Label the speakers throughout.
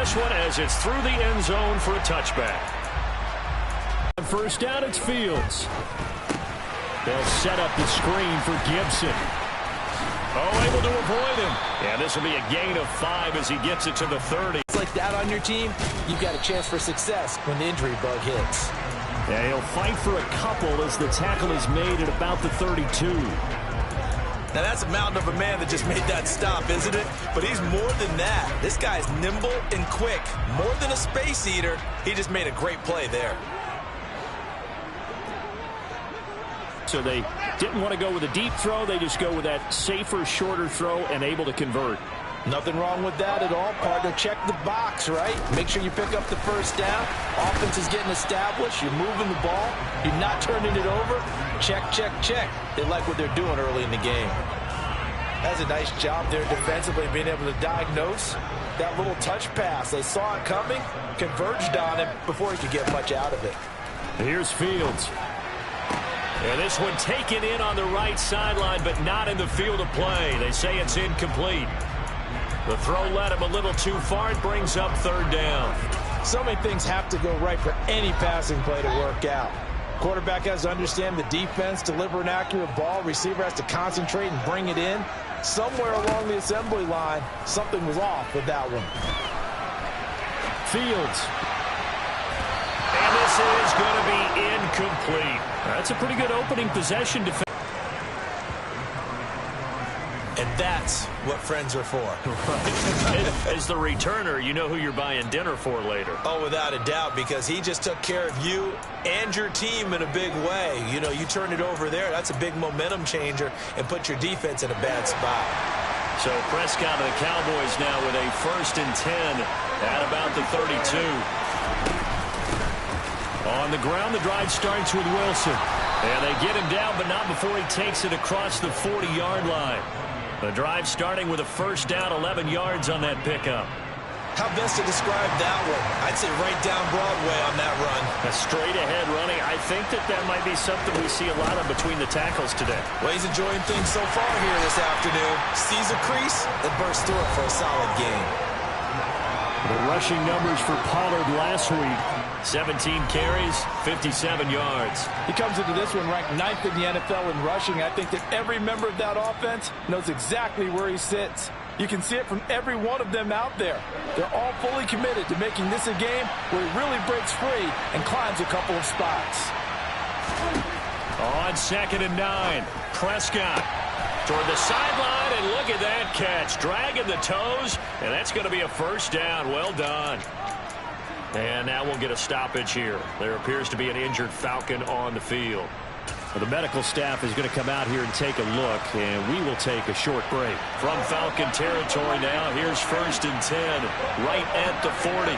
Speaker 1: this one as it's through the end zone for a touchback.
Speaker 2: First down, it's Fields. They'll set up the screen for Gibson.
Speaker 1: Oh, able to avoid him. Yeah, this will be a gain of 5 as he gets it to the 30.
Speaker 3: It's like that on your team, you've got a chance for success when the injury bug hits.
Speaker 2: Yeah, he'll fight for a couple as the tackle is made at about the 32.
Speaker 3: Now, that's a mountain of a man that just made that stop, isn't it? But he's more than that. This guy's nimble and quick. More than a space eater, he just made a great play there.
Speaker 2: So they didn't want to go with a deep throw. They just go with that safer, shorter throw and able to convert.
Speaker 3: Nothing wrong with that at all, partner. Check the box, right? Make sure you pick up the first down. Offense is getting established. You're moving the ball. You're not turning it over. Check, check, check. They like what they're doing early in the game. That's a nice job there defensively, being able to diagnose that little touch pass. They saw it coming, converged on him before he could get much out of it.
Speaker 2: Here's Fields.
Speaker 1: And this one taken in on the right sideline, but not in the field of play. They say it's incomplete. The throw led him a little too far. It brings up third down.
Speaker 3: So many things have to go right for any passing play to work out. Quarterback has to understand the defense, deliver an accurate ball. Receiver has to concentrate and bring it in. Somewhere along the assembly line, something was off with that one.
Speaker 2: Fields.
Speaker 1: And this is going to be incomplete.
Speaker 2: That's a pretty good opening possession defense.
Speaker 3: And that's what friends are for.
Speaker 1: As the returner, you know who you're buying dinner for later.
Speaker 3: Oh, without a doubt, because he just took care of you and your team in a big way. You know, you turn it over there, that's a big momentum changer and put your defense in a bad spot.
Speaker 1: So Prescott and the Cowboys now with a 1st and 10 at about the 32. On the ground, the drive starts with Wilson. And they get him down, but not before he takes it across the 40-yard line. The drive starting with a first down, 11 yards on that pickup.
Speaker 3: How best to describe that one? I'd say right down Broadway on that run.
Speaker 1: A straight-ahead running. I think that might be something we see a lot of between the tackles today.
Speaker 3: Well, he's enjoying things so far here this afternoon. Sees a crease and bursts through it for a solid gain.
Speaker 2: The rushing numbers for Pollard last week.
Speaker 1: 17 carries, 57 yards.
Speaker 3: He comes into this one ranked 9th in the NFL in rushing. I think that every member of that offense knows exactly where he sits. You can see it from every one of them out there. They're all fully committed to making this a game where he really breaks free and climbs a couple of spots.
Speaker 1: On 2nd and 9, Prescott toward the sideline, and look at that catch. Dragging the toes, and that's going to be a first down. Well done. And now we'll get a stoppage here. There appears to be an injured Falcon on the field.
Speaker 2: Well, the medical staff is going to come out here and take a look, and we will take a short break.
Speaker 1: From Falcon territory now, here's 1st and 10, right at the 40.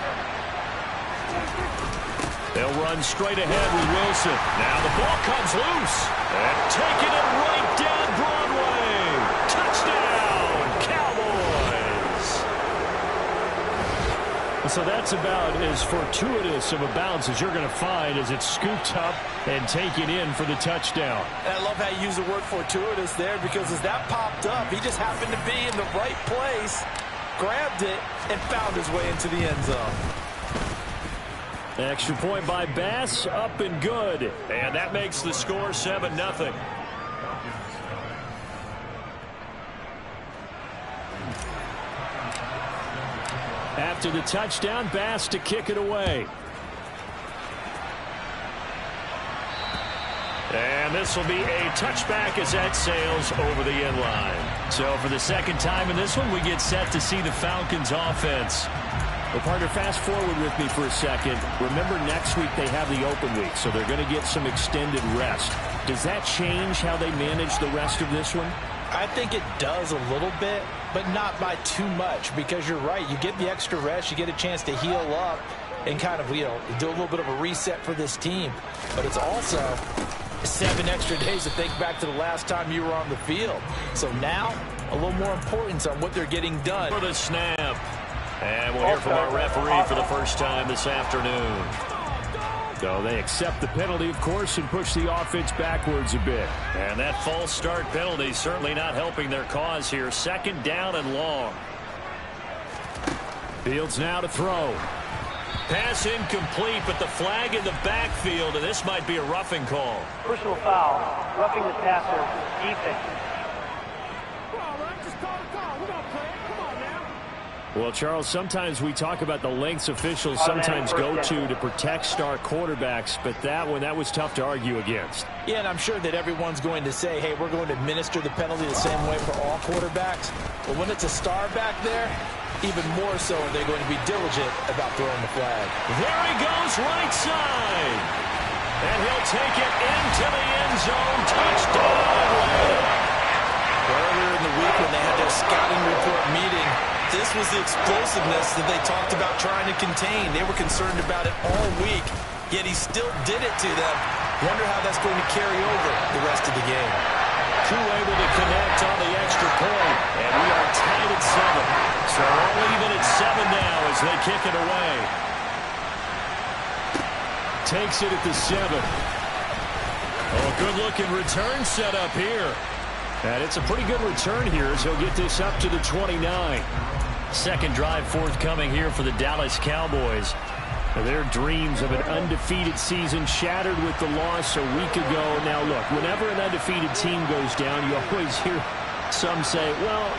Speaker 1: They'll run straight ahead with Wilson. Now the ball comes loose. And taking it right down Broadway. Touchdown, Cowboys.
Speaker 2: So that's about as fortuitous of a bounce as you're going to find as it's scooped up and taken in for the touchdown.
Speaker 3: And I love how you use the word fortuitous there, because as that popped up, he just happened to be in the right place, grabbed it, and found his way into the end zone.
Speaker 2: Extra point by Bass, up and good.
Speaker 1: And that makes the score 7-0.
Speaker 2: After the touchdown, Bass to kick it away.
Speaker 1: And this will be a touchback as that sails over the end line.
Speaker 2: So for the second time in this one, we get set to see the Falcons offense. Well, partner, fast forward with me for a second. Remember, next week they have the open week, so they're going to get some extended rest. Does that change how they manage the rest of this one?
Speaker 3: I think it does a little bit, but not by too much, because you're right. You get the extra rest, you get a chance to heal up and kind of, you know, do a little bit of a reset for this team. But it's also 7 extra days to think back to the last time you were on the field. So now, a little more importance on what they're getting done.
Speaker 1: For the snap. And we'll hear from our referee for the first time this afternoon.
Speaker 2: So they accept the penalty, of course, and push the offense backwards a bit.
Speaker 1: And that false start penalty certainly not helping their cause here. 2nd down and long.
Speaker 2: Fields now to throw.
Speaker 1: Pass incomplete, but the flag in the backfield, and this might be a roughing call.
Speaker 4: Personal foul, roughing the passer, defense.
Speaker 2: Well, Charles, sometimes we talk about the lengths officials sometimes go to protect star quarterbacks, but that was tough to argue against.
Speaker 3: Yeah, and I'm sure that everyone's going to say, hey, we're going to administer the penalty the same way for all quarterbacks. But when it's a star back there, even more so are they going to be diligent about throwing the flag.
Speaker 1: There he goes, right side. And he'll take it into the end zone. Touchdown.
Speaker 3: Earlier in the week when they had their scouting report meeting, this was the explosiveness that they talked about trying to contain. They were concerned about it all week, yet he still did it to them. Wonder how that's going to carry over the rest of the game.
Speaker 1: Crew able to connect on the extra point, and we are tied at 7. So all even at 7 now as they kick it away.
Speaker 2: Takes it at the 7.
Speaker 1: Oh, good-looking return set up here.
Speaker 2: And it's a pretty good return here as he'll get this up to the 29.
Speaker 1: Second drive forthcoming here for the Dallas Cowboys.
Speaker 2: Their dreams of an undefeated season shattered with the loss a week ago. Now, look, whenever an undefeated team goes down, you always hear some say, well,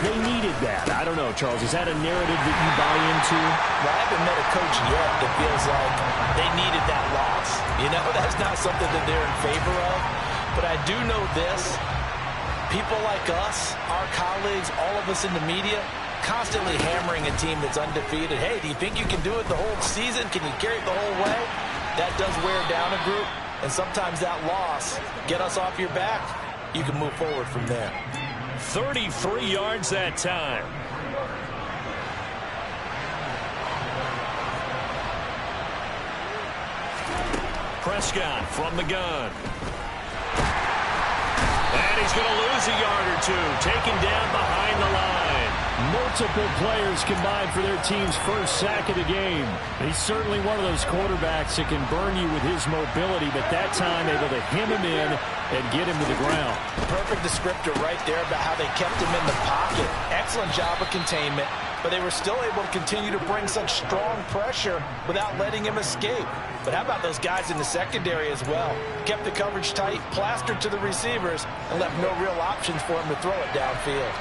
Speaker 2: they needed that. I don't know, Charles. Is that a narrative that you buy into?
Speaker 3: Well, I haven't met a coach yet that feels like they needed that loss. You know, that's not something that they're in favor of. But I do know this. People like us, our colleagues, all of us in the media, constantly hammering a team that's undefeated. Hey, do you think you can do it the whole season? Can you carry it the whole way? That does wear down a group, and sometimes that loss, get us off your back, you can move forward from there.
Speaker 1: 33 yards that time. Prescott from the gun. And he's going to lose a yard or two, taken down behind the line.
Speaker 2: Multiple players combined for their team's first sack of the game. He's certainly one of those quarterbacks that can burn you with his mobility, but that time able to hem him in and get him to the ground.
Speaker 3: Perfect descriptor right there about how they kept him in the pocket. Excellent job of containment, but they were still able to continue to bring such strong pressure without letting him escape. But how about those guys in the secondary as well? Kept the coverage tight, plastered to the receivers, and left no real options for him to throw it downfield.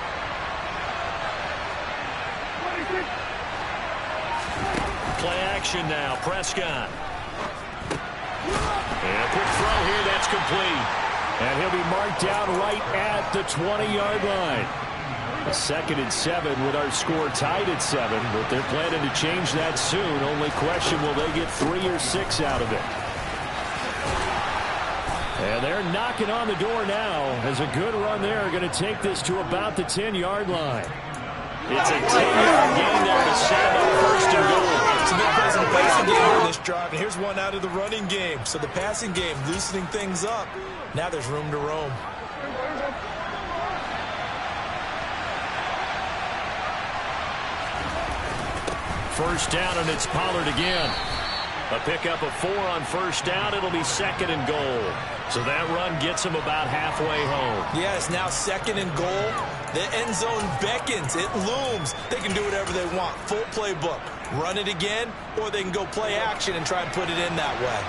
Speaker 1: Play action now, Prescott. And a quick throw here, that's complete.
Speaker 2: And he'll be marked down right at the 20-yard line. A 2nd and 7 with our score tied at 7, but they're planning to change that soon. Only question, will they get 3 or 6 out of it? And they're knocking on the door now as a good run there. Going to take this to about the 10-yard line.
Speaker 1: It's a 10-yard gain there to set up first and goal.
Speaker 3: It's a big passing game on this drive, and here's one out of the running game. So the passing game loosening things up. Now there's room to roam.
Speaker 1: First down, and it's Pollard again. A pickup of 4 on first down. It'll be 2nd and goal. So that run gets him about halfway home.
Speaker 3: Yeah, it's now 2nd and goal. The end zone beckons. It looms. They can do whatever they want. Full playbook. Run it again, or they can go play action and try and put it in that way.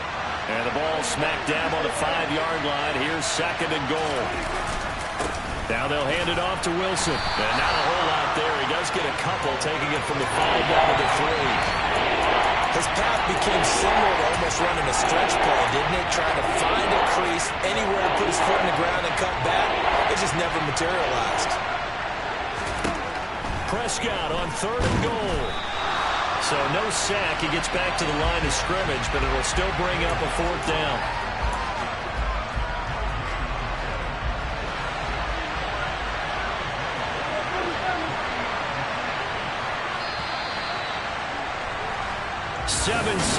Speaker 1: And the ball smacked down on the 5-yard line. Here's 2nd and goal. Now they'll hand it off to Wilson. And not a whole lot there. He does get a couple, taking it from the 5 down to the 3.
Speaker 3: His path became similar to almost running a stretch play, didn't it? Trying to find a crease, anywhere to put his foot in the ground and cut back. It just never materialized.
Speaker 1: Prescott on 3rd and goal. So no sack. He gets back to the line of scrimmage, but it'll still bring up a 4th down.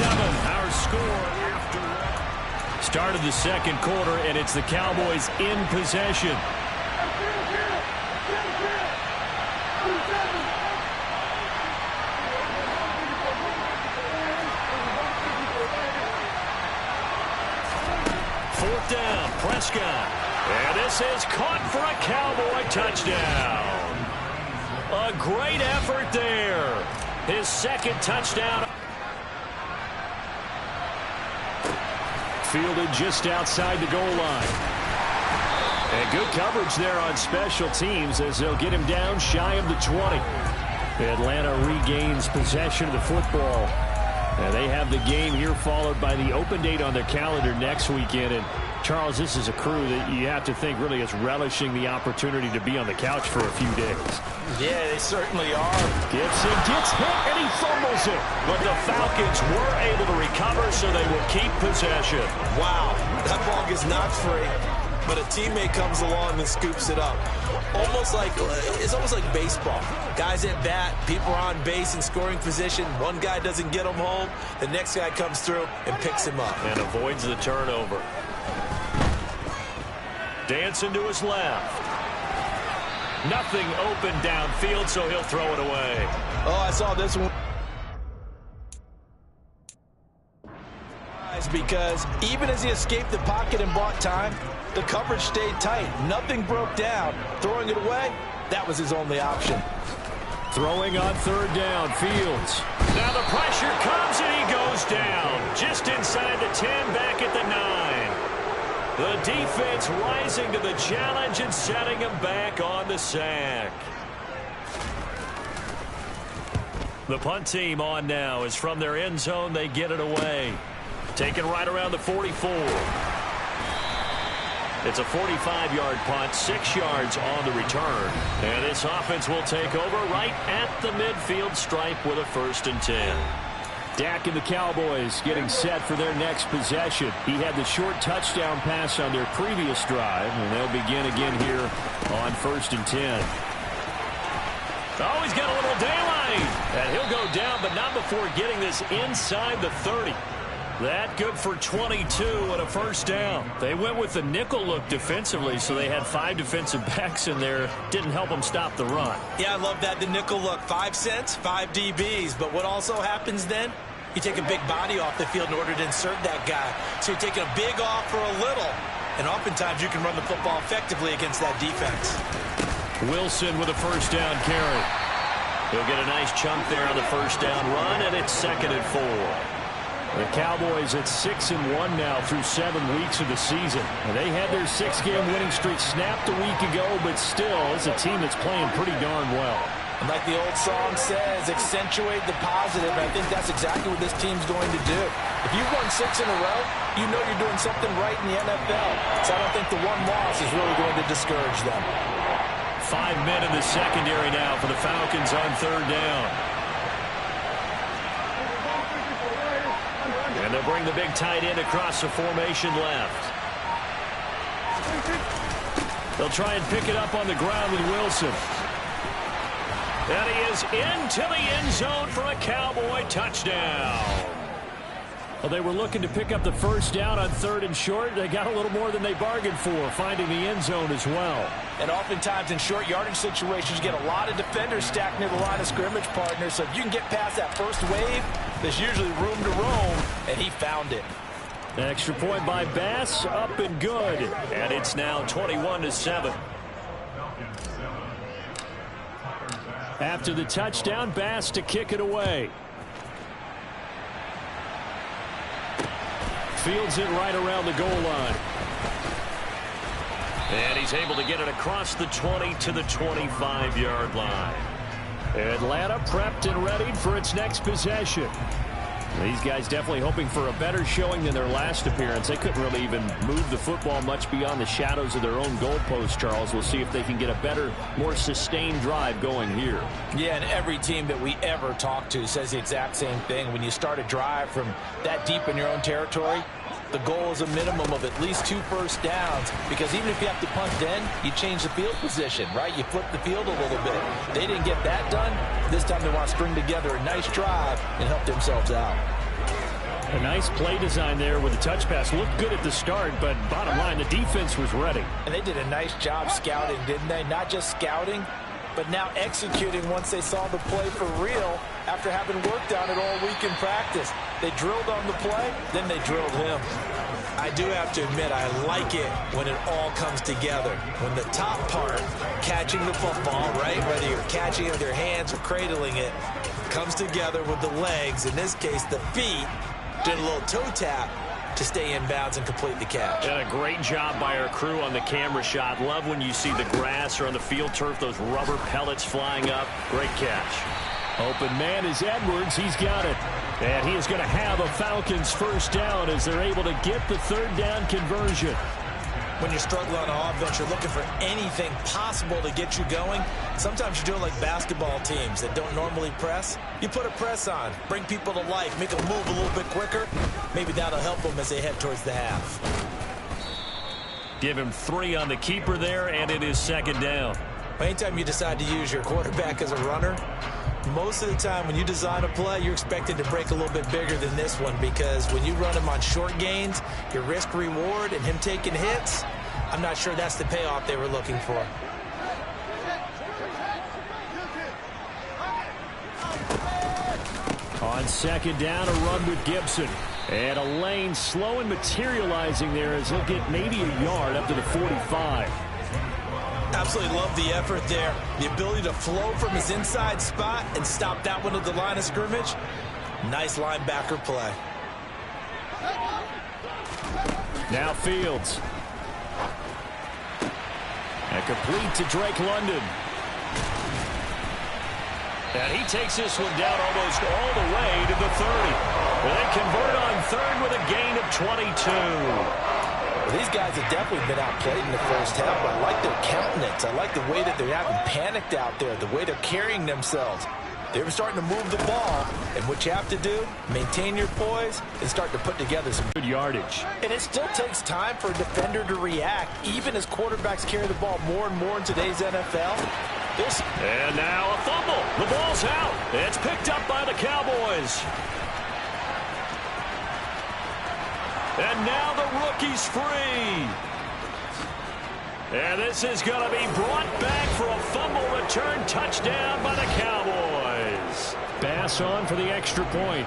Speaker 1: Our score after started the 2nd quarter, and it's the Cowboys in possession. Fourth down, Prescott. And this is caught for a Cowboy touchdown. A great effort there. His second touchdown.
Speaker 2: Fielded just outside the goal line. And good coverage there on special teams as they'll get him down shy of the 20. Atlanta regains possession of the football. And they have the game here followed by the open date on their calendar next weekend. And Charles, this is a crew that you have to think really is relishing the opportunity to be on the couch for a few days.
Speaker 3: Yeah, they certainly are.
Speaker 2: Gibson gets hit and he fumbles it.
Speaker 1: But the Falcons were able to recover, so they will keep possession.
Speaker 5: Wow, that ball gets knocked free, but a teammate comes along and scoops it up. It's almost like baseball. Guys at bat, people are on base in scoring position. One guy doesn't get him home. The next guy comes through and picks him up.
Speaker 1: And avoids the turnover. Dancing to his left. Nothing open downfield, so he'll throw it away.
Speaker 3: Oh, I saw this one. Because even as he escaped the pocket and bought time, the coverage stayed tight. Nothing broke down. Throwing it away, that was his only option.
Speaker 2: Throwing on third down, Fields.
Speaker 1: Now the pressure comes and he goes down. Just inside the 10, back at the 9. The defense rising to the challenge and setting him back on the sack. The punt team on now is from their end zone. They get it away. Taken right around the 44. It's a 45-yard punt, 6 yards on the return. And this offense will take over right at the midfield stripe with a 1st and 10.
Speaker 2: Dak and the Cowboys getting set for their next possession. He had the short touchdown pass on their previous drive, and they'll begin again here on 1st and 10.
Speaker 1: Oh, he's got a little daylight. And he'll go down, but not before getting this inside the 30. That good for 22 and a 1st down. They went with the nickel look defensively, so they had 5 defensive backs in there. Didn't help them stop the run.
Speaker 5: Yeah, I love that, the nickel look. 5 cents, 5 DBs. But what also happens then? You take a big body off the field in order to insert that guy. So you're taking a big off for a little. And oftentimes you can run the football effectively against that defense.
Speaker 2: Wilson with a 1st down carry.
Speaker 1: He'll get a nice chunk there on the 1st down run, and it's 2nd and 4.
Speaker 2: The Cowboys at 6-1 now through 7 weeks of the season. And they had their 6-game winning streak snapped a week ago, but still, it's a team that's playing pretty darn well.
Speaker 3: And like the old song says, accentuate the positive. And I think that's exactly what this team's going to do. If you've won 6 in a row, you know you're doing something right in the NFL. So I don't think the one loss is really going to discourage them.
Speaker 1: 5 men in the secondary now for the Falcons on 3rd down. And they'll bring the big tight end across the formation left.
Speaker 2: They'll try and pick it up on the ground with Wilson.
Speaker 1: And he is into the end zone for a Cowboy touchdown.
Speaker 2: Well, they were looking to pick up the 1st down on 3rd and short. They got a little more than they bargained for, finding the end zone as well.
Speaker 3: And oftentimes in short yardage situations, you get a lot of defenders stacked near the line of scrimmage, partner. So if you can get past that first wave, there's usually room to roam, and he found it.
Speaker 2: Extra point by Bass, up and good.
Speaker 1: And it's now 21-7.
Speaker 2: After the touchdown, Bass to kick it away. Fields it right around the goal line.
Speaker 1: And he's able to get it across the 20 to the 25-yard line.
Speaker 2: Atlanta prepped and readied for its next possession. These guys definitely hoping for a better showing than their last appearance. They couldn't really even move the football much beyond the shadows of their own goalpost, Charles. We'll see if they can get a better, more sustained drive going here.
Speaker 3: Yeah, and every team that we ever talk to says the exact same thing. When you start a drive from that deep in your own territory, the goal is a minimum of at least 2 first downs, because even if you have to punt then, you change the field position, right? You flip the field a little bit. They didn't get that done. This time they want to string together a nice drive and help themselves out.
Speaker 2: A nice play design there with the touch pass. Looked good at the start, but bottom line, the defense was ready.
Speaker 3: And they did a nice job scouting, didn't they? Not just scouting, but but now executing once they saw the play for real after having worked on it all week in practice. They drilled on the play, then they drilled him.
Speaker 5: I do have to admit, I like it when it all comes together. When the top part, catching the football, right, whether you're catching it with your hands or cradling it, comes together with the legs, in this case the feet, did a little toe tap to stay in bounds and complete the catch.
Speaker 2: And a great job by our crew on the camera shot. Love when you see the grass or on the field turf, those rubber pellets flying up. Great catch. Open man is Edwards. He's got it. And he is going to have a Falcons first down as they're able to get the third down conversion.
Speaker 5: When you're struggling on offense, you're looking for anything possible to get you going. Sometimes you do it like basketball teams that don't normally press. You put a press on, bring people to life, make them move a little bit quicker. Maybe that'll help them as they head towards the half.
Speaker 2: Give him 3 on the keeper there, and it is second down.
Speaker 5: Anytime you decide to use your quarterback as a runner, most of the time when you design a play, you're expected to break a little bit bigger than this one, because when you run him on short gains, your risk-reward and him taking hits, I'm not sure that's the payoff they were looking for.
Speaker 2: On second down, a run with Gibson. And a lane slow and materializing there as he'll get maybe a yard up to the 45.
Speaker 5: Absolutely love the effort there. The ability to flow from his inside spot and stop that one at the line of scrimmage. Nice linebacker play.
Speaker 2: Now Fields. And complete to Drake London. And he takes this one down almost all the way to the 30. And they convert on third with a gain of 22.
Speaker 3: Well, these guys have definitely been outplayed in the first half, but I like their countenance. I like the way that they're having panicked out there, the way they're carrying themselves. They were starting to move the ball, and what you have to do, maintain your poise and start to put together some
Speaker 2: good yardage.
Speaker 3: And it still takes time for a defender to react, even as quarterbacks carry the ball more and more in today's NFL.
Speaker 2: And now a fumble. The ball's out. It's picked up by the Cowboys. And now the rookie's free. And this is going to be brought back for a fumble return touchdown by the Cowboys. Bass on for the extra point.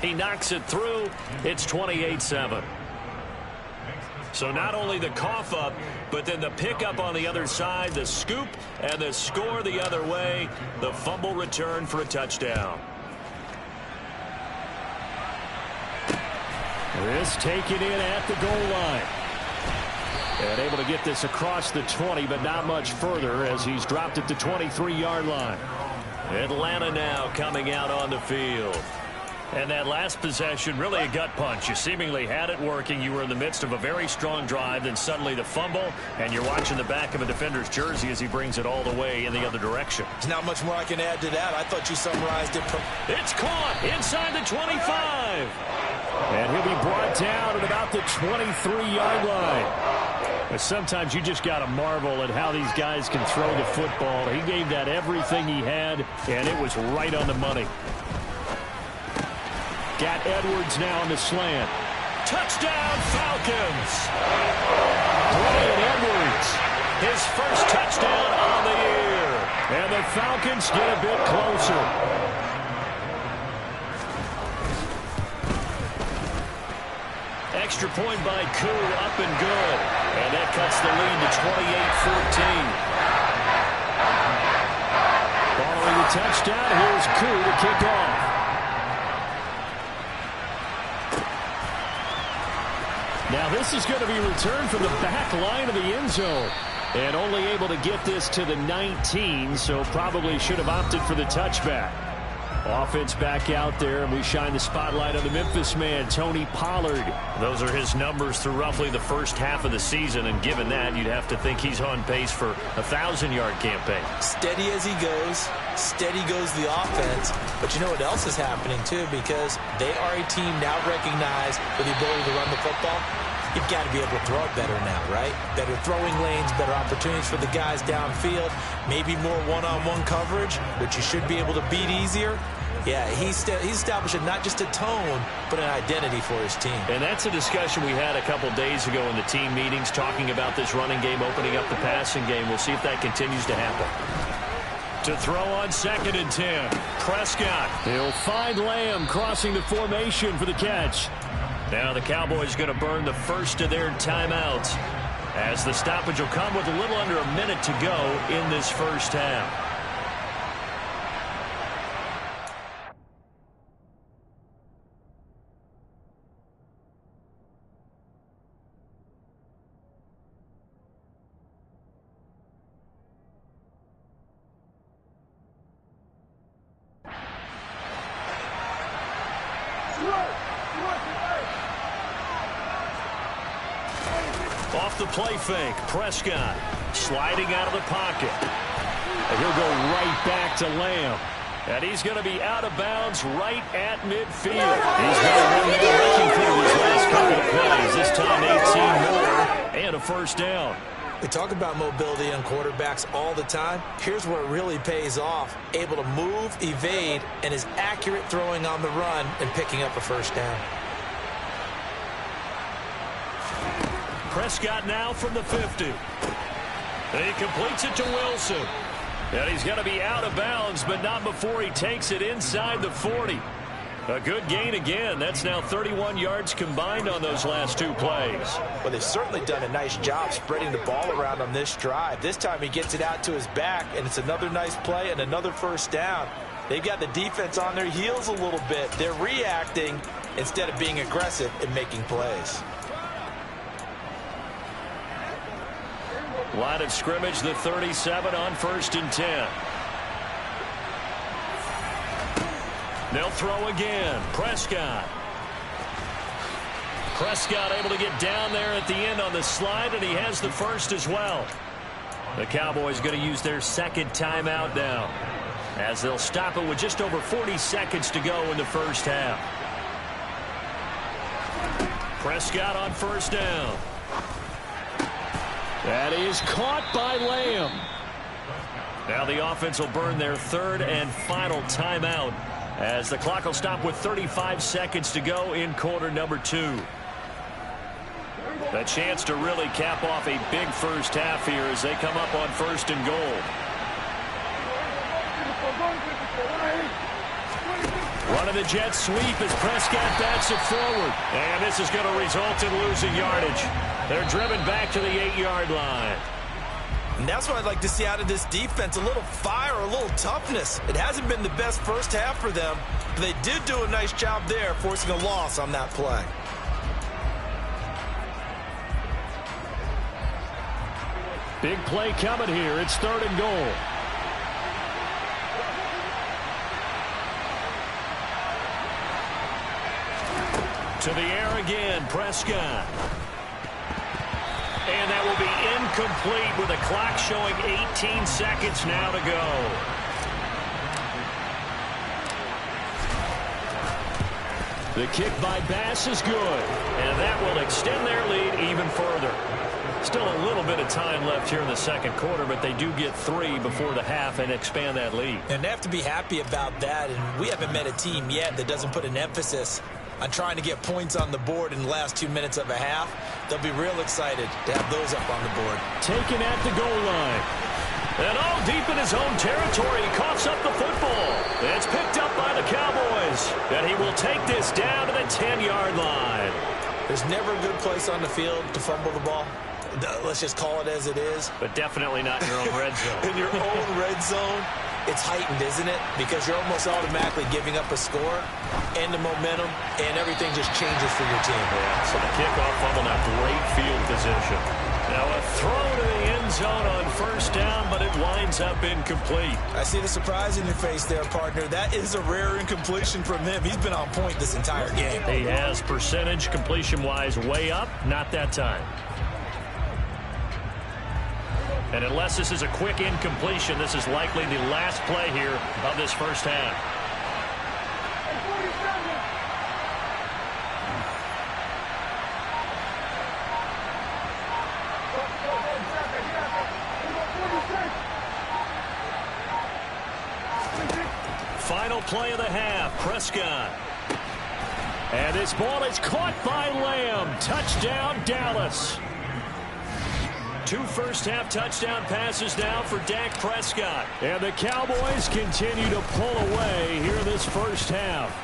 Speaker 2: He knocks it through. It's 28-7. So not only the cough up, but then the pickup on the other side, the scoop, and the score the other way. The fumble return for a touchdown. This taken in at the goal line. And able to get this across the 20, but not much further as he's dropped at the 23-yard line. Atlanta now coming out on the field. And that last possession, really a gut punch. You seemingly had it working. You were in the midst of a very strong drive, then suddenly the fumble, and you're watching the back of a defender's jersey as he brings it all the way in the other direction.
Speaker 5: There's not much more I can add to that. I thought you summarized it.
Speaker 2: It's caught inside the 25. And he'll be brought down at about the 23-yard line. But sometimes you just got to marvel at how these guys can throw the football. He gave that everything he had, and it was right on the money. Got Edwards now on the slant. Touchdown, Falcons! Bryan Edwards, his first touchdown on the year. And the Falcons get a bit closer. Extra point by Koo, up and good. And that cuts the lead to 28-14. Following the touchdown, here's Koo to kick off. Now this is going to be returned from the back line of the end zone. And only able to get this to the 19, so probably should have opted for the touchback. Offense back out there, and we shine the spotlight on the Memphis man, Tony Pollard. Those are his numbers through roughly the first half of the season, and given that, you'd have to think he's on pace for a 1,000-yard campaign.
Speaker 5: Steady as he goes, steady goes the offense. But you know what else is happening, too, because they are a team now recognized with the ability to run the football. You've got to be able to throw it better now, right? Better throwing lanes, better opportunities for the guys downfield, maybe more one-on-one coverage, which you should be able to beat easier. Yeah, he's establishing not just a tone, but an identity for his team.
Speaker 2: And that's a discussion we had a couple days ago in the team meetings, talking about this running game, opening up the passing game. We'll see if that continues to happen.
Speaker 1: To throw on 2nd and 10. Prescott.
Speaker 2: He'll find Lamb crossing the formation for the catch.
Speaker 1: Now the Cowboys going to burn the first of their timeouts, as the stoppage will come with a little under a minute to go in this first half. Off the play fake, Prescott sliding out of the pocket. And he'll go right back to Lamb. And he's going to be out of bounds right at midfield. He's going to run there rushing through his last couple of plays. This time 18 more and a first down.
Speaker 5: We talk about mobility on quarterbacks all the time. Here's where it really pays off. Able to move, evade, and is accurate throwing on the run and picking up a first down.
Speaker 1: Prescott now from the 50. And he completes it to Wilson. And he's going to be out of bounds, but not before he takes it inside the 40. A good gain again. That's now 31 yards combined on those last 2 plays.
Speaker 3: Well, they've certainly done a nice job spreading the ball around on this drive. This time he gets it out to his back, and it's another nice play and another first down. They've got the defense on their heels a little bit. They're reacting instead of being aggressive and making plays.
Speaker 1: Line of scrimmage, the 37 on 1st and 10. They'll throw again. Prescott. Prescott able to get down there at the end on the slide, and he has the first as well. The Cowboys going to use their 2nd timeout now, as they'll stop it with just over 40 seconds to go in the first half. Prescott on 1st down. That is caught by Lamb. Now the offense will burn their 3rd and final timeout, as the clock will stop with 35 seconds to go in quarter number 2. A chance to really cap off a big first half here as they come up on 1st and goal. Running the jet sweep as Prescott bats it forward. And this is going to result in losing yardage. They're driven back to the 8-yard line.
Speaker 5: And that's what I'd like to see out of this defense, a little fire, a little toughness. It hasn't been the best first half for them, but they did do a nice job there, forcing a loss on that play.
Speaker 1: Big play coming here. It's 3rd and goal. To the air again, Prescott. And that will be incomplete with the clock showing 18 seconds now to go. The kick by Bass is good, and that will extend their lead even further. Still a little bit of time left here in the 2nd quarter, but they do get 3 before the half and expand that lead.
Speaker 5: And they have to be happy about that, and we haven't met a team yet that doesn't put an emphasis on trying to get points on the board in the last 2 minutes of a half. They'll be real excited to have those up on the board.
Speaker 1: Taken at the goal line. And all deep in his own territory, he coughs up the football. It's picked up by the Cowboys. And he will take this down to the 10-yard line.
Speaker 5: There's never a good place on the field to fumble the ball. Let's just call it as it is.
Speaker 1: But definitely not in your own red zone.
Speaker 5: In your own red zone, it's heightened, isn't it? Because you're almost automatically giving up a score and the momentum, and everything just changes for your team.
Speaker 1: Yeah, so the kickoff fumble, now great field position. Now a throw to the end zone on 1st down, but it winds up incomplete.
Speaker 5: I see the surprise in your face there, partner. That is a rare incompletion from him. He's been on point this entire game.
Speaker 1: He has percentage completion-wise way up, not that time. And unless this is a quick incompletion, this is likely the last play here of this first half. final play of the half. Prescott.
Speaker 2: And this ball is caught by Lamb. Touchdown, Dallas.
Speaker 1: 2 first-half touchdown passes now for Dak Prescott.
Speaker 2: And the Cowboys continue to pull away here in this first half.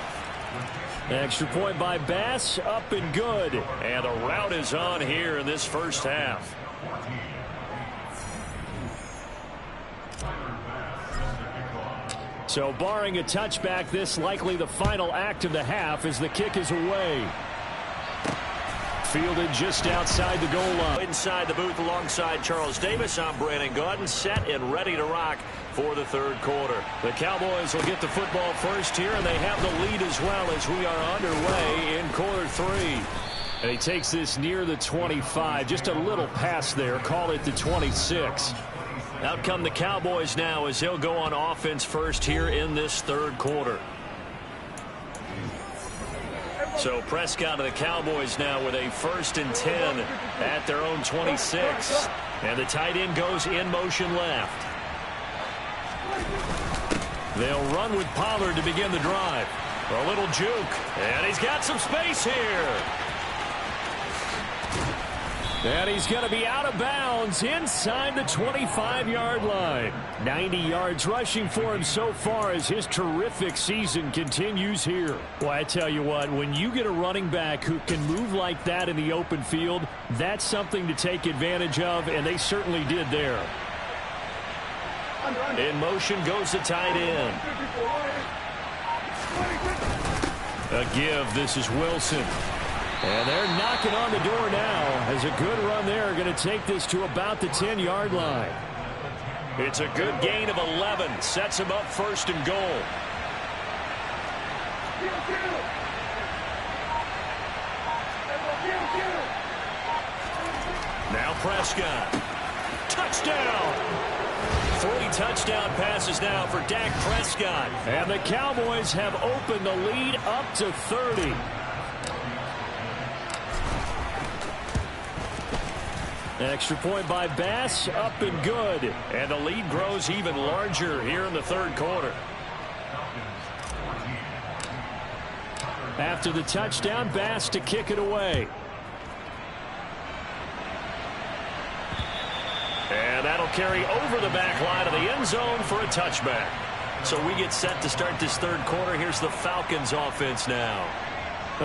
Speaker 2: Extra point by Bass, up and good.
Speaker 1: And the route is on here in this first half.
Speaker 2: So barring a touchback, this likely the final act of the half as the kick is away. Fielded just outside the goal line.
Speaker 1: Inside the booth alongside Charles Davis, I'm Brandon Gaudin, set and ready to rock for the third quarter. The Cowboys will get the football first here, and they have the lead as well as we are underway in quarter 3.
Speaker 2: And he takes this near the 25, just a little past there, call it the 26.
Speaker 1: Out come the Cowboys now as they'll go on offense first here in this third quarter. So Prescott of the Cowboys now with a 1st and 10 at their own 26. And the tight end goes in motion left. They'll run with Pollard to begin the drive. A little juke. And he's got some space here.
Speaker 2: And he's going to be out of bounds inside the 25-yard line. 90 yards rushing for him so far as his terrific season continues here. Well, I tell you what, when you get a running back who can move like that in the open field, that's something to take advantage of, and they certainly did there.
Speaker 1: In motion goes the tight end.
Speaker 2: A give. This is Wilson. And they're knocking on the door now as a good run there. Going to take this to about the 10-yard line.
Speaker 1: It's a good gain of 11. Sets him up 1st and goal. Now Prescott. Touchdown. 3 touchdown passes now for Dak Prescott.
Speaker 2: And the Cowboys have opened the lead up to 30. Extra point by Bass, up and good.
Speaker 1: And the lead grows even larger here in the third quarter.
Speaker 2: After the touchdown, Bass to kick it away.
Speaker 1: And that'll carry over the back line of the end zone for a touchback. So we get set to start this third quarter. Here's the Falcons offense now.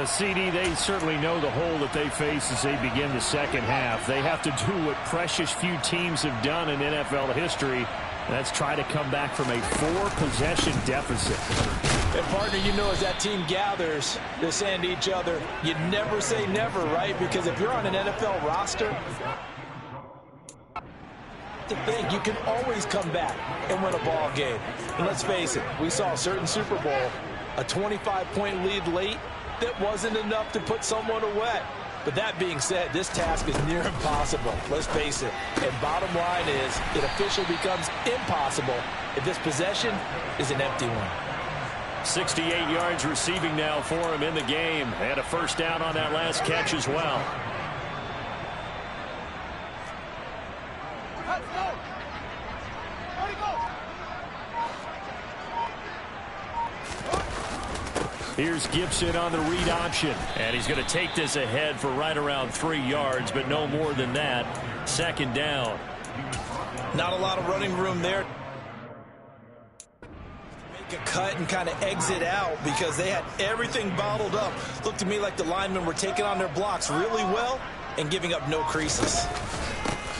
Speaker 2: CD, they certainly know the hole that they face as they begin the second half. They have to do what precious few teams have done in NFL history. That's try to come back from a 4-possession deficit.
Speaker 3: And partner, you know, as that team gathers, they're saying to each other, you never say never, right? Because if you're on an NFL roster, to think you can always come back and win a ball game. And let's face it, we saw a certain Super Bowl, a 25-point lead late, that wasn't enough to put someone away. But that being said, this task is near impossible. Let's face it. And bottom line is, it officially becomes impossible if this possession is an empty one.
Speaker 1: 68 yards receiving now for him in the game. And a 1st down on that last catch as well.
Speaker 2: Here's Gibson on the read option.
Speaker 1: And he's going to take this ahead for right around 3 yards, but no more than that. 2nd down.
Speaker 5: Not a lot of running room there. Make a cut and kind of exit out because they had everything bottled up. Looked to me like the linemen were taking on their blocks really well and giving up no creases.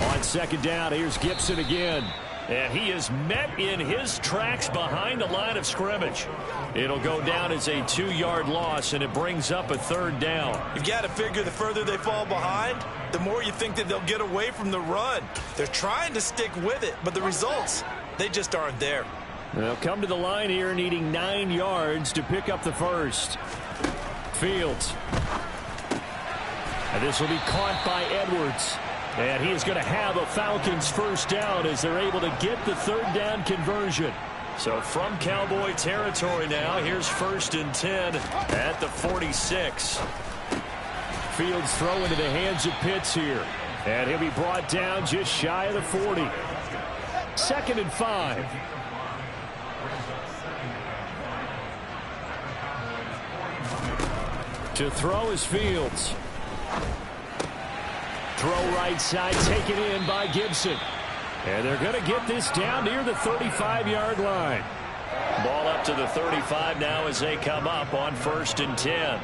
Speaker 2: On 2nd down, here's Gibson again.
Speaker 1: And he is met in his tracks behind the line of scrimmage. It'll go down as a 2-yard loss, and it brings up a 3rd down.
Speaker 5: You've got to figure the further they fall behind, the more you think that they'll get away from the run. They're trying to stick with it, but the results, they just aren't there.
Speaker 2: They'll come to the line here needing 9 yards to pick up the 1st. Fields. And this will be caught by Edwards. And he is going to have a Falcons 1st down as they're able to get the 3rd down conversion.
Speaker 1: So from Cowboy territory now, here's 1st and 10 at the 46.
Speaker 2: Fields throw into the hands of Pitts here. And he'll be brought down just shy of the 40. 2nd and 5. To throw is Fields. Throw right side, taken in by Gibson. And they're going to get this down near the 35-yard line. Ball up to the 35 now as they come up on 1st and 10.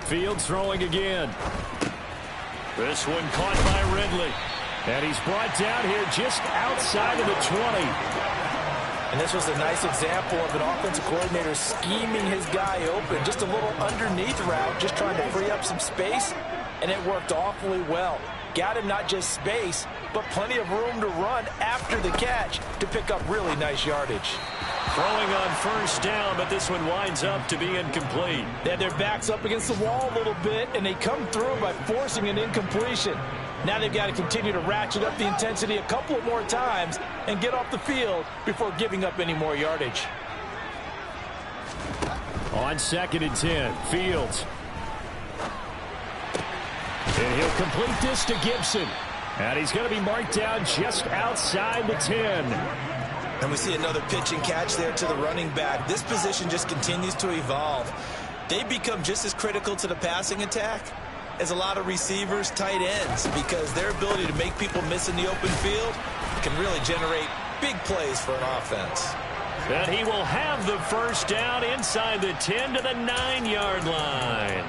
Speaker 2: Fields throwing again. This one caught by Ridley. And he's brought down here just outside of the 20.
Speaker 3: And this was a nice example of an offensive coordinator scheming his guy open. Just a little underneath route, just trying to free up some space. And it worked awfully well. Got him not just space, but plenty of room to run after the catch to pick up really nice yardage.
Speaker 2: Throwing on 1st down, but this one winds up to be incomplete.
Speaker 3: They had their backs up against the wall a little bit, and they come through by forcing an incompletion. Now they've got to continue to ratchet up the intensity a couple of more times and get off the field before giving up any more yardage.
Speaker 2: On 2nd and 10, Fields. And he'll complete this to Gibson. And he's going to be marked down just outside the 10.
Speaker 5: And we see another pitch and catch there to the running back. This position just continues to evolve. They become just as critical to the passing attack as a lot of receivers, tight ends, because their ability to make people miss in the open field can really generate big plays for an offense.
Speaker 2: And he will have the 1st down inside the 10 to the 9-yard line.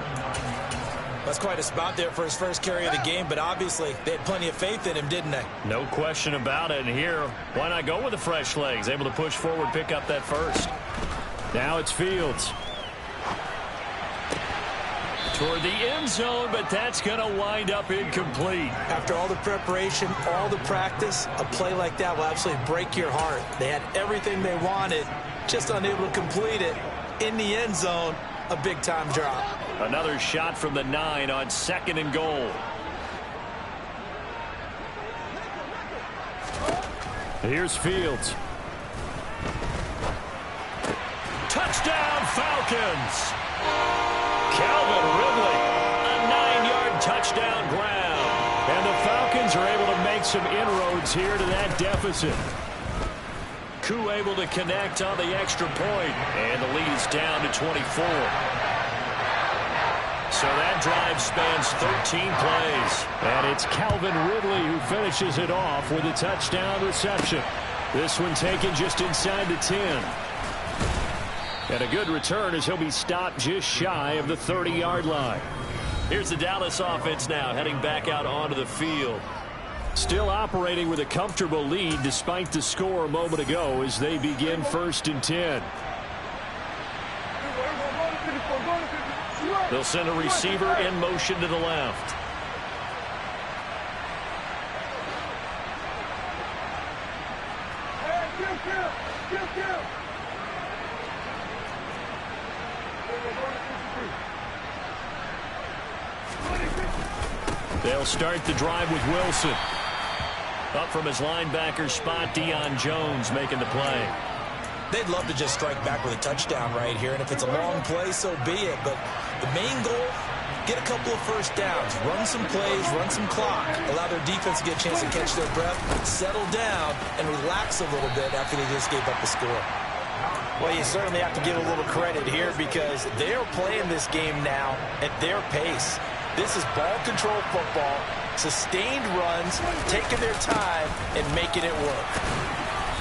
Speaker 5: That's quite a spot there for his first carry of the game, but obviously they had plenty of faith in him, didn't they?
Speaker 2: No question about it. And here, why not go with the fresh legs? Able to push forward, pick up that 1st. Now it's Fields. Toward the end zone, but that's going to wind up incomplete.
Speaker 5: After all the preparation, all the practice, a play like that will absolutely break your heart. They had everything they wanted, just unable to complete it. In the end zone, a big-time drop.
Speaker 2: Another shot from the 9 on 2nd and goal. Here's Fields. Touchdown, Falcons! Calvin Ridley, a 9-yard touchdown grab. And the Falcons are able to make some inroads here to that deficit. Koo able to connect on the extra point, and the lead is down to 24. So that drive spans 13 plays. And it's Calvin Ridley who finishes it off with a touchdown reception. This one taken just inside the 10. And a good return as he'll be stopped just shy of the 30-yard line. Here's the Dallas offense now heading back out onto the field. Still operating with a comfortable lead despite the score a moment ago as they begin 1st and 10. They'll send a receiver in motion to the left. They'll start the drive with Wilson. Up from his linebacker spot, Deion Jones making the play.
Speaker 5: They'd love to just strike back with a touchdown right here, and if it's a long play, so be it. But the main goal, get a couple of 1st downs, run some plays, run some clock, allow their defense to get a chance to catch their breath, settle down, and relax a little bit after they just gave up the score.
Speaker 3: Well, you certainly have to give a little credit here because they're playing this game now at their pace. This is ball control football, sustained runs, taking their time, and making it work.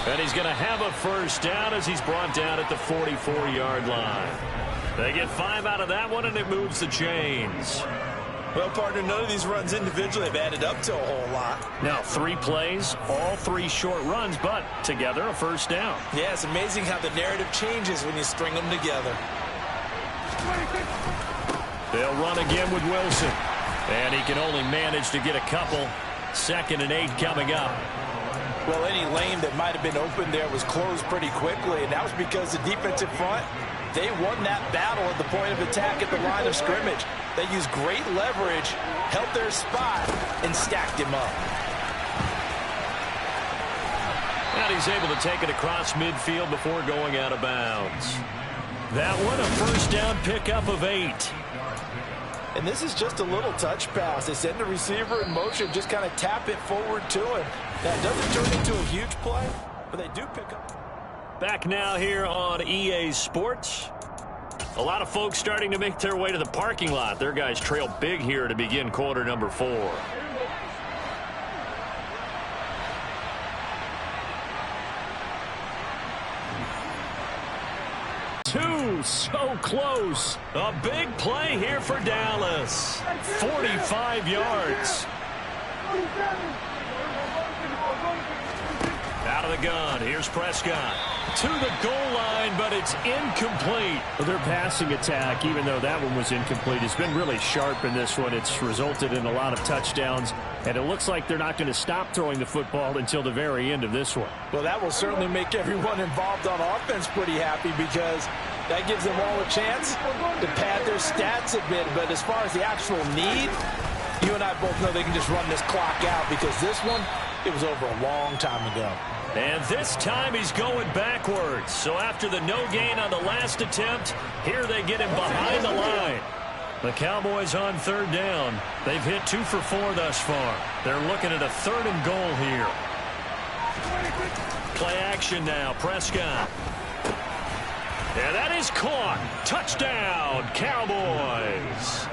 Speaker 2: And he's going to have a 1st down as he's brought down at the 44-yard line. They get 5 out of that one, and it moves the chains.
Speaker 5: Well, partner, none of these runs individually have added up to a whole lot.
Speaker 2: Now, 3 plays, all 3 short runs, but together a 1st down.
Speaker 5: Yeah, it's amazing how the narrative changes when you string them together.
Speaker 2: They'll run again with Wilson. And he can only manage to get a couple. 2nd and 8 coming up.
Speaker 3: Well, any lane that might have been open there was closed pretty quickly, and that was because the defensive front, they won that battle at the point of attack at the line of scrimmage. They used great leverage, held their spot, and stacked him up.
Speaker 2: And he's able to take it across midfield before going out of bounds. That one, a 1st down pickup of 8.
Speaker 3: And this is just a little touch pass. They send the receiver in motion, just kind of tap it forward to him. That doesn't turn into a huge play, but they do pick up.
Speaker 1: Back now here on EA Sports. A lot of folks starting to make their way to the parking lot. Their guys trail big here to begin quarter number 4.
Speaker 2: So close.
Speaker 1: A big play here for Dallas. 45 yards. Out of the gun. Here's Prescott. To the goal line, but it's incomplete.
Speaker 2: Well, their passing attack, even though that one was incomplete, has been really sharp in this one. It's resulted in a lot of touchdowns, and it looks like they're not going to stop throwing the football until the very end of this one.
Speaker 3: Well, that will certainly make everyone involved on offense pretty happy because that gives them all a chance to pad their stats a bit. But as far as the actual need, you and I both know they can just run this clock out because this one, it was over a long time ago.
Speaker 1: And this time he's going backwards. So after the no gain on the last attempt, here they get him behind the line. The Cowboys on third down. They've hit 2 for 4 thus far. They're looking at a 3rd and goal here. Play action now. Prescott. And that is caught. Touchdown, Cowboys.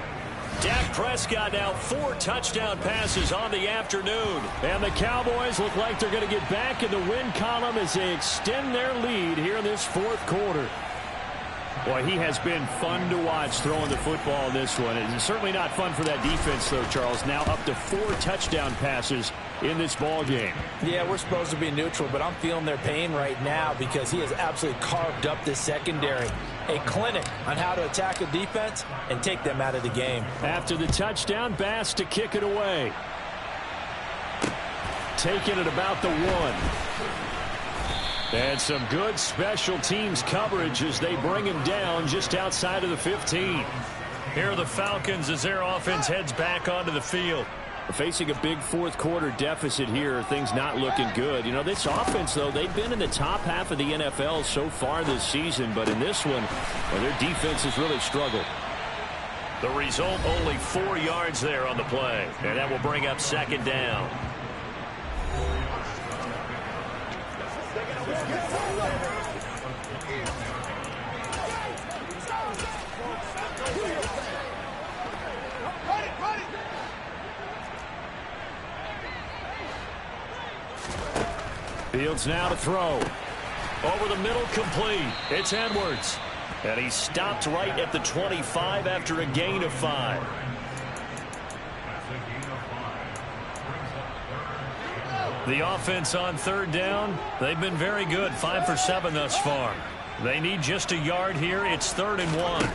Speaker 1: Dak Prescott now 4 touchdown passes on the afternoon.
Speaker 2: And the Cowboys look like they're going to get back in the win column as they extend their lead here in this 4th quarter. Boy, he has been fun to watch throwing the football in this one. It's certainly not fun for that defense, though, Charles. Now up to 4 touchdown passes in this ball game.
Speaker 3: Yeah, we're supposed to be neutral, but I'm feeling their pain right now because he has absolutely carved up this secondary. A clinic on how to attack a defense and take them out of the game.
Speaker 2: After the touchdown, Bass to kick it away. Taking it about the 1. And some good special teams coverage as they bring him down just outside of the 15.
Speaker 1: Here are the Falcons as their offense heads back onto the field.
Speaker 2: Facing a big 4th quarter deficit here, things not looking good. You know, this offense, though, they've been in the top half of the NFL so far this season, but in this one, well, their defense has really struggled.
Speaker 1: The result, only 4 yards there on the play, and that will bring up 2nd down.
Speaker 2: Fields now to throw.
Speaker 1: Over the middle, complete. It's Edwards. And he stopped right at the 25 after a gain of 5. The offense on 3rd down, they've been very good, 5 for 7 thus far. They need just a yard here. It's 3rd and 1.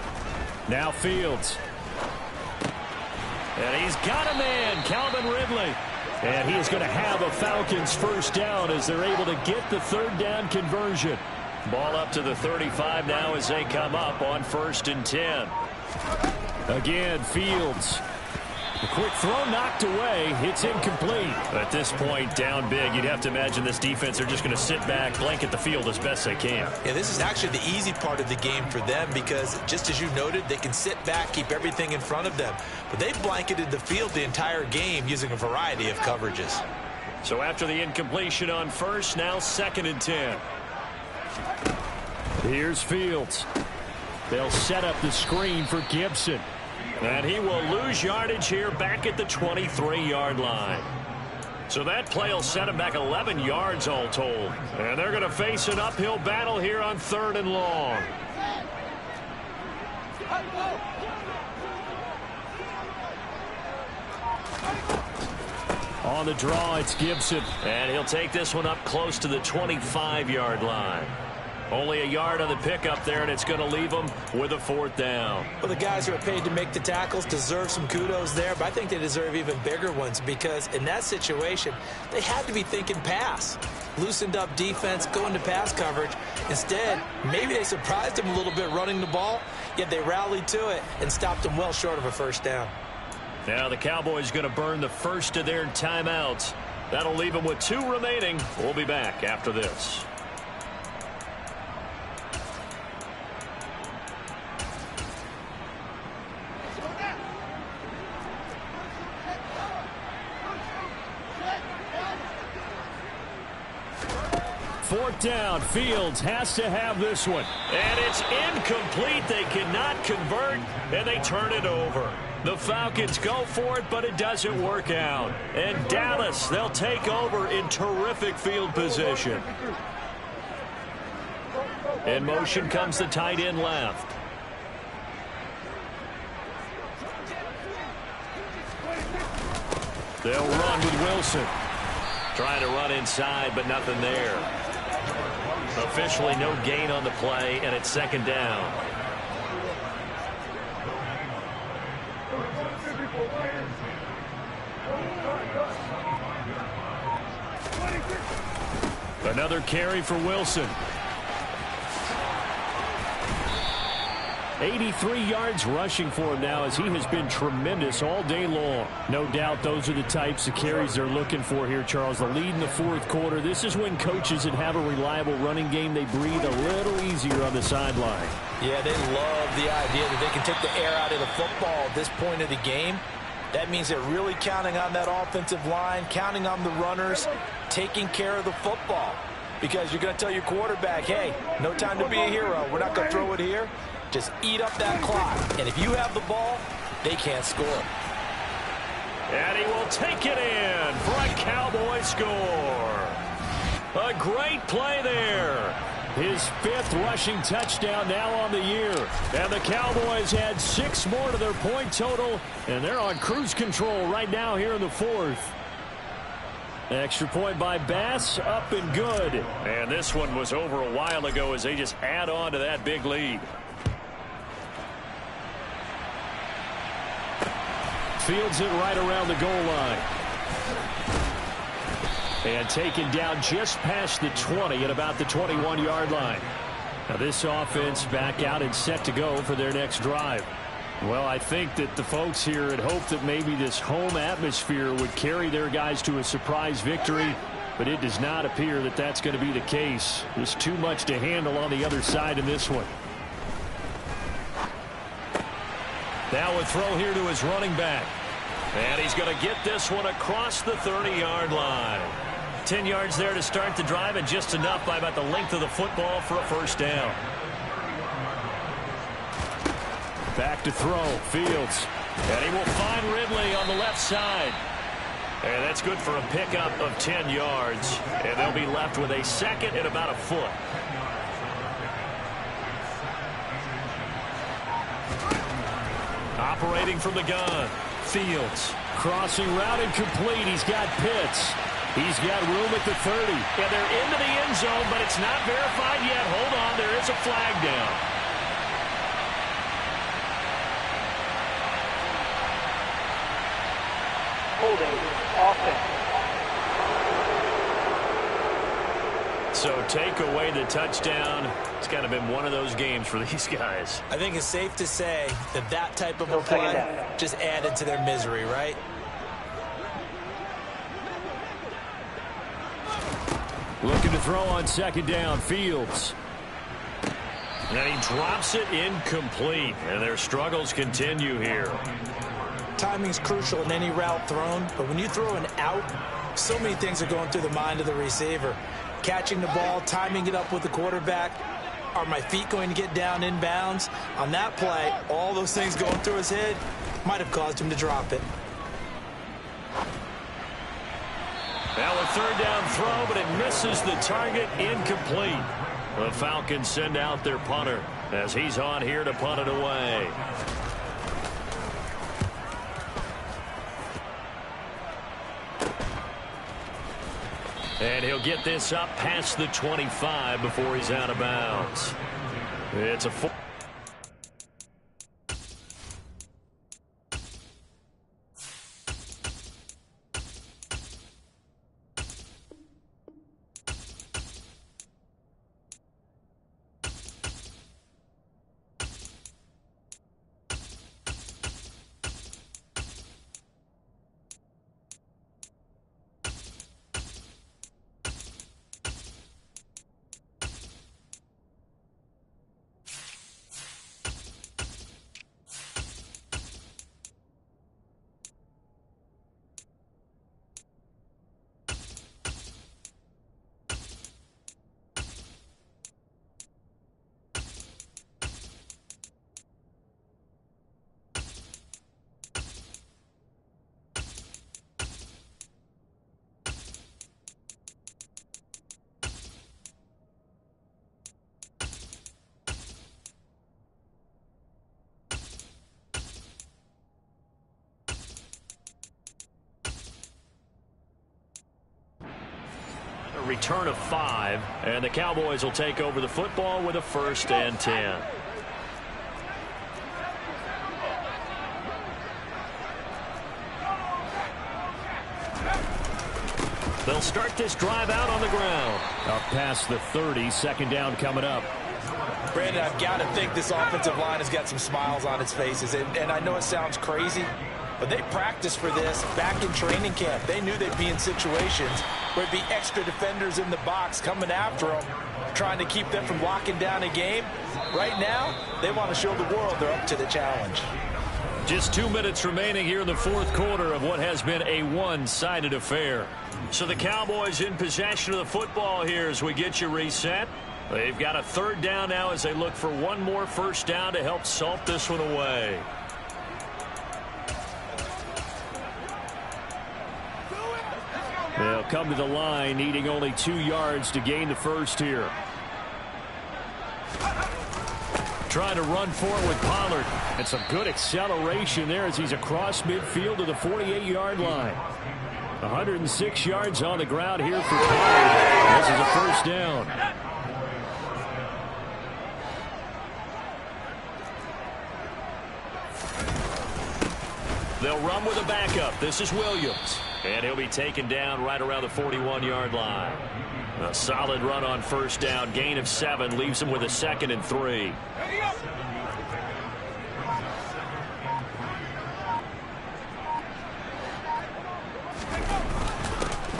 Speaker 2: Now Fields.
Speaker 1: And he's got a man, Calvin Ridley.
Speaker 2: And he is going to have a Falcons 1st down as they're able to get the 3rd down conversion.
Speaker 1: Ball up to the 35 now as they come up on 1st and 10.
Speaker 2: Again, Fields. A quick throw knocked away. It's incomplete.
Speaker 1: At this point, down big, you'd have to imagine this defense are just going to sit back, blanket the field as best they can.
Speaker 5: Yeah, this is actually the easy part of the game for them because, just as you noted, they can sit back, keep everything in front of them. But they've blanketed the field the entire game using a variety of coverages.
Speaker 1: So after the incompletion on 1st, now 2nd and 10.
Speaker 2: Here's Fields. They'll set up the screen for Gibson.
Speaker 1: And he will lose yardage here back at the 23-yard line. So that play will set him back 11 yards all told. And they're going to face an uphill battle here on 3rd and long.
Speaker 2: On the draw, it's Gibson.
Speaker 1: And he'll take this one up close to the 25-yard line. Only a yard on the pickup there, and it's going to leave them with a 4th down.
Speaker 5: Well, the guys who are paid to make the tackles deserve some kudos there, but I think they deserve even bigger ones because in that situation, they had to be thinking pass. Loosened up defense, going to pass coverage. Instead, maybe they surprised them a little bit running the ball, yet they rallied to it and stopped them well short of a 1st down.
Speaker 1: Now the Cowboys going to burn the first of their timeouts. That'll leave them with 2 remaining. We'll be back after this.
Speaker 2: 4th down. Fields has to have this one.
Speaker 1: And it's incomplete. They cannot convert, and they turn it over. The Falcons go for it, but it doesn't work out. And Dallas, they'll take over in terrific field position. In motion comes the tight end left. They'll run with Wilson. Trying to run inside, but nothing there. Officially no gain on the play, and it's 2nd down.
Speaker 2: Another carry for Wilson. 83 yards rushing for him now, as he has been tremendous all day long. No doubt those are the types of carries they're looking for here, Charles. The lead in the 4th quarter. This is when coaches that have a reliable running game, they breathe a little easier on the sideline.
Speaker 3: Yeah, they love the idea that they can take the air out of the football at this point of the game. That means they're really counting on that offensive line, counting on the runners, taking care of the football. Because you're going to tell your quarterback, hey, no time to be a hero. We're not going to throw it here. Just eat up that clock. And if you have the ball, they can't score.
Speaker 1: And he will take it in for a Cowboy score. A great play there.
Speaker 2: His 5th rushing touchdown now on the year. And the Cowboys add 6 more to their point total, and they're on cruise control right now here in the 4th. Extra point by Bass, up and good.
Speaker 1: And this one was over a while ago as they just add on to that big lead.
Speaker 2: Fields it right around the goal line. And taken down just past the 20 at about the 21-yard line. Now this offense back out and set to go for their next drive. Well, I think that the folks here had hoped that maybe this home atmosphere would carry their guys to a surprise victory, but it does not appear that that's going to be the case. There's too much to handle on the other side in this one.
Speaker 1: Now a throw here to his running back. And he's going to get this one across the 30-yard line. 10 yards there to start the drive, and just enough by about the length of the football for a 1st down.
Speaker 2: Back to throw, Fields.
Speaker 1: And he will find Ridley on the left side. And that's good for a pickup of 10 yards. And they'll be left with a 2nd and about a foot. Operating from the gun, Fields.
Speaker 2: Crossing route incomplete. He's got Pitts. He's got room at the 30.
Speaker 1: And they're into the end zone, but it's not verified yet. Hold on, there is a flag down.
Speaker 4: Holding offense.
Speaker 1: So take away the touchdown. It's kind of been one of those games for these guys.
Speaker 5: I think it's safe to say that that type of a play just added to their misery, right?
Speaker 2: Looking to throw on 2nd down, Fields.
Speaker 1: And he drops it incomplete, and their struggles continue here.
Speaker 5: Timing's crucial in any route thrown, but when you throw an out, so many things are going through the mind of the receiver. Catching the ball, timing it up with the quarterback. Are my feet going to get down in bounds? On that play, all those things going through his head might have caused him to drop it.
Speaker 1: Now a 3rd down throw, but it misses the target, incomplete. The Falcons send out their punter as he's on here to punt it away. And he'll get this up past the 25 before he's out of bounds. It's a 4. return of 5, and the Cowboys will take over the football with a 1st and 10. They'll start this drive out on the ground.
Speaker 2: Up past the 30, 2nd down coming up.
Speaker 5: Brandon, I've got to think this offensive line has got some smiles on its faces. And I know it sounds crazy, but they practiced for this back in training camp. They knew they'd be in situations where it'd be extra defenders in the box coming after them, trying to keep them from locking down a game. Right now, they want to show the world they're up to the challenge.
Speaker 1: Just 2 minutes remaining here in the 4th quarter of what has been a one-sided affair. So the Cowboys in possession of the football here as we get you reset. They've got a 3rd down now as they look for one more 1st down to help salt this one away.
Speaker 2: They'll come to the line needing only 2 yards to gain the 1st here. Trying to run forward with Pollard. And some good acceleration there as he's across midfield to the 48-yard line. 106 yards on the ground here for Pollard. This is a 1st down.
Speaker 1: They'll run with a backup. This is Williams. And he'll be taken down right around the 41-yard line. A solid run on 1st down. Gain of 7 leaves him with a 2nd and 3.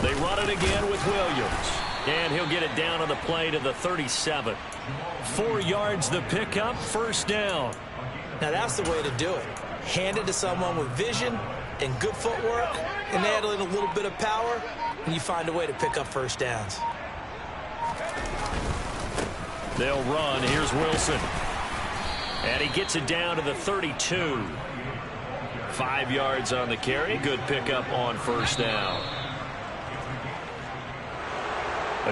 Speaker 1: They run it again with Williams. And he'll get it down on the play to the 37. 4 yards the pickup, 1st down.
Speaker 5: Now that's the way to do it. Hand it to someone with vision and good footwork, and add in a little bit of power, and you find a way to pick up 1st downs.
Speaker 1: They'll run. Here's Wilson. And he gets it down to the 32. 5 yards on the carry. Good pickup on 1st down.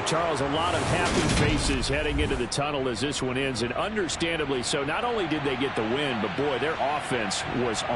Speaker 2: Charles, a lot of happy faces heading into the tunnel as this one ends, and understandably so. Not only did they get the win, but boy, their offense was on